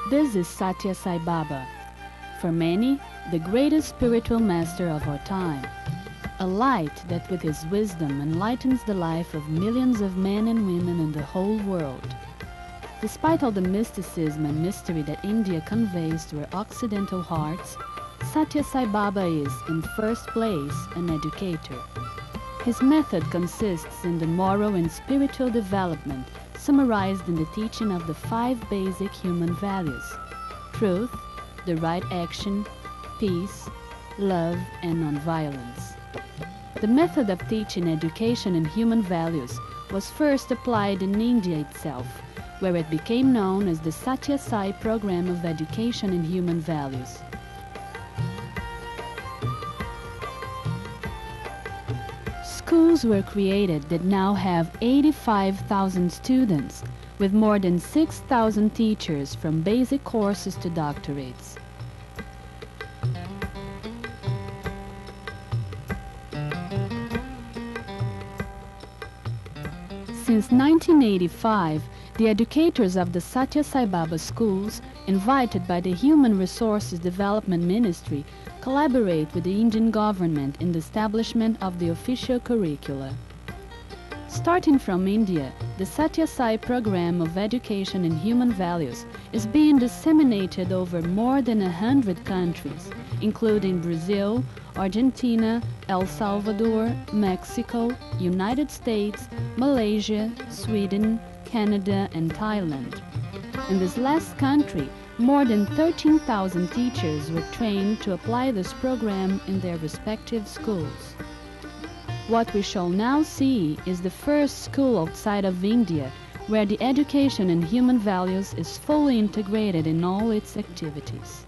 This is Sathya Sai Baba, for many, the greatest spiritual master of our time. A light that with his wisdom enlightens the life of millions of men and women in the whole world. Despite all the mysticism and mystery that India conveys to our Occidental hearts, Sathya Sai Baba is, in first place, an educator. His method consists in the moral and spiritual development summarized in the teaching of the 5 basic human values: truth, the right action, peace, love, and nonviolence. The method of teaching education and human values was first applied in India itself, where it became known as the Sathya Sai Program of Education in Human Values. Schools were created that now have 85,000 students, with more than 6,000 teachers from basic courses to doctorates. Since 1985, the educators of the Sathya Sai Baba schools, invited by the Human Resources Development Ministry, collaborate with the Indian government in the establishment of the official curricula. Starting from India, the Sathya Sai Program of Education in Human Values is being disseminated over more than 100 countries, including Brazil, Argentina, El Salvador, Mexico, United States, Malaysia, Sweden, Canada, and Thailand. In this last country, more than 13,000 teachers were trained to apply this program in their respective schools. What we shall now see is the first school outside of India where the education in human values is fully integrated in all its activities.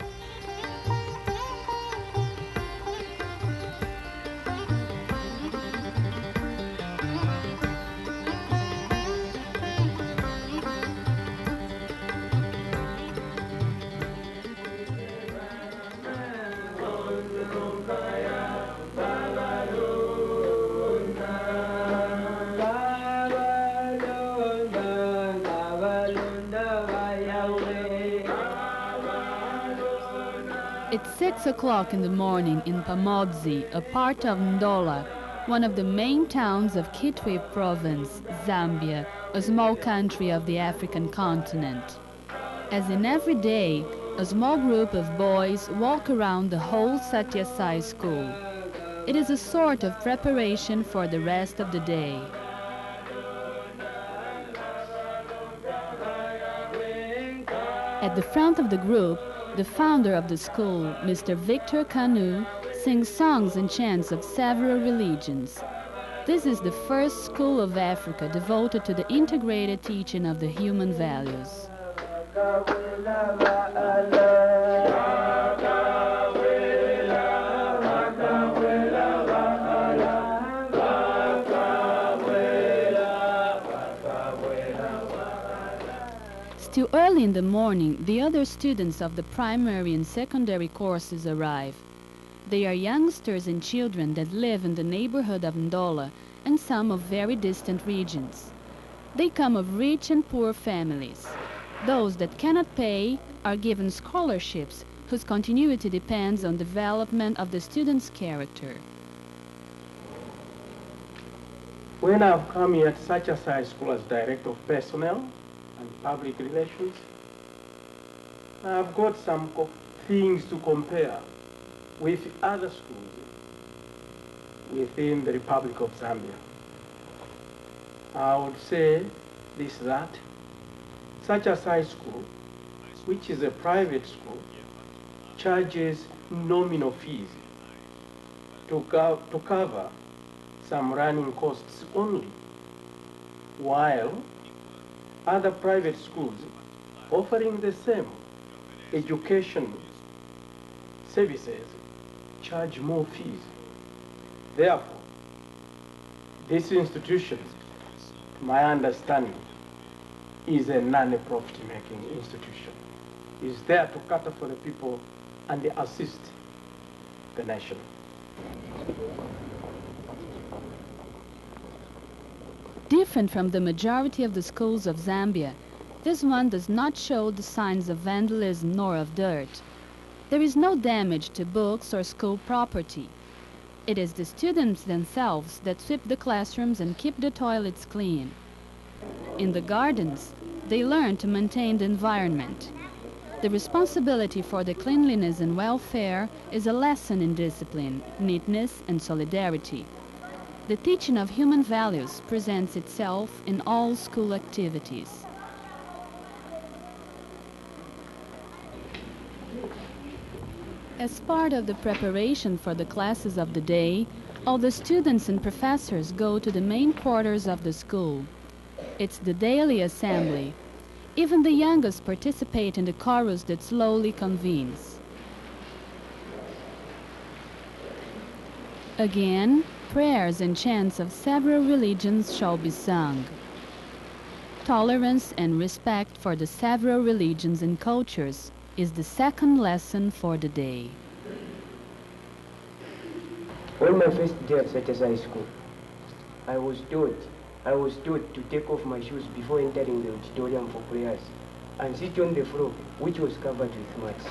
It's 6 o'clock in the morning in Pamodzi, a part of Ndola, one of the main towns of Kitwe province, Zambia, a small country of the African continent. As in every day, a small group of boys walk around the whole Sathya Sai School. It is a sort of preparation for the rest of the day. At the front of the group, the founder of the school, Mr. Victor Kanu, sings songs and chants of several religions. This is the first school of Africa devoted to the integrated teaching of the human values. Still early in the morning, the other students of the primary and secondary courses arrive. They are youngsters and children that live in the neighborhood of Ndola and some of very distant regions. They come of rich and poor families. Those that cannot pay are given scholarships whose continuity depends on the development of the student's character. When I've come here at Sathya Sai School as Director of Personnel and Public Relations, I've got some things to compare with other schools within the Republic of Zambia. I would say this, that Sathya Sai School, which is a private school, charges nominal fees to cover some running costs only, while other private schools offering the same education services charge more fees. Therefore, this institution, to my understanding, is a non-profit making institution. It's there to cater for the people and assist the nation. Different from the majority of the schools of Zambia, This one does not show the signs of vandalism nor of dirt. There is no damage to books or school property. It is the students themselves that sweep the classrooms and keep the toilets clean. In the gardens, they learn to maintain the environment. The responsibility for the cleanliness and welfare is a lesson in discipline, neatness, and solidarity. The teaching of human values presents itself in all school activities. As part of the preparation for the classes of the day, all the students and professors go to the main quarters of the school. It's the daily assembly. Even the youngest participate in the chorus that slowly convenes. Again, prayers and chants of several religions shall be sung. Tolerance and respect for the several religions and cultures is the second lesson for the day. On my first day at Sathya Sai School, I was taught to take off my shoes before entering the auditorium for prayers and sit on the floor, which was covered with mats.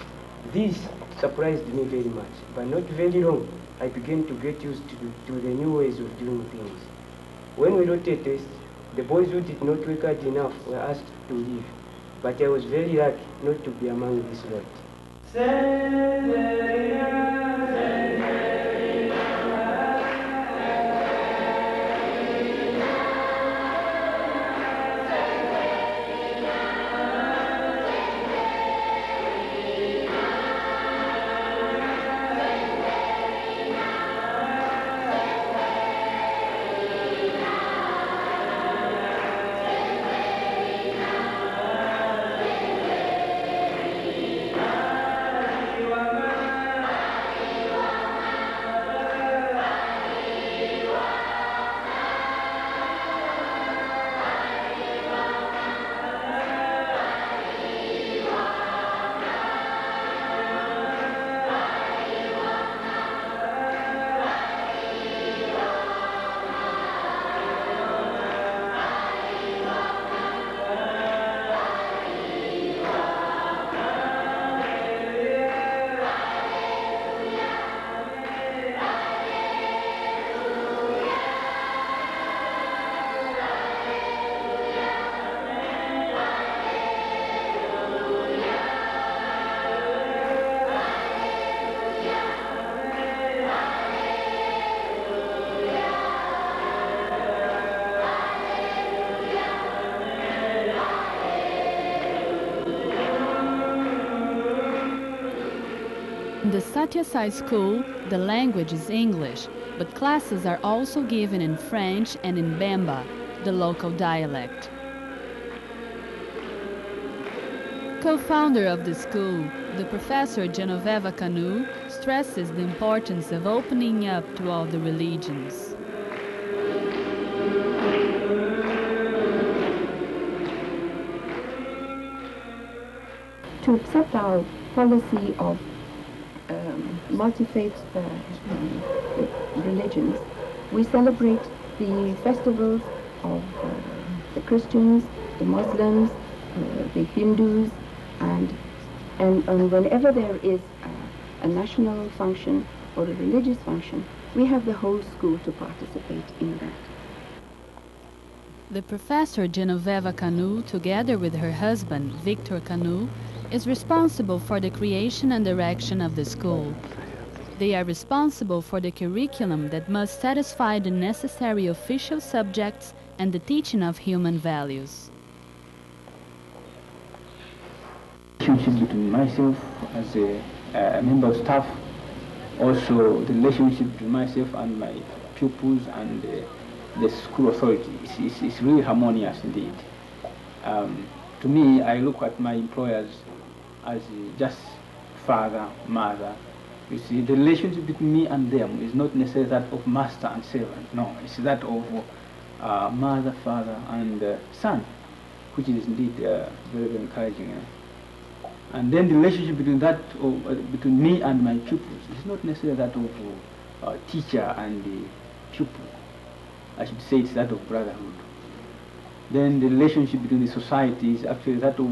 This surprised me very much, but not very long, I began to get used to the new ways of doing things. When we wrote a test, the boys who did not work hard enough were asked to leave, but I was very lucky not to be among this lot. In the Sathya Sai School, the language is English, but classes are also given in French and in Bemba, the local dialect. Co-founder of the school, the professor Genoveva Canu, stresses the importance of opening up to all the religions. To accept our policy of multi-faith religions, we celebrate the festivals of the Christians, the Muslims, the Hindus, and whenever there is a national function or a religious function, we have the whole school to participate in that. The professor Genoveva Canu, together with her husband Victor Canu, is responsible for the creation and direction of the school. They are responsible for the curriculum that must satisfy the necessary official subjects and the teaching of human values. Relationship between myself as a member of staff, also the relationship between myself and my pupils and the school authority is really harmonious indeed. To me, I look at my employers as just father, mother. You see, the relationship between me and them is not necessarily that of master and servant. No, it's that of mother, father, and son, which is indeed very, very encouraging. And then the relationship between between me and my pupils is not necessarily that of teacher and the pupil. I should say it's that of brotherhood. Then the relationship between the society is actually that of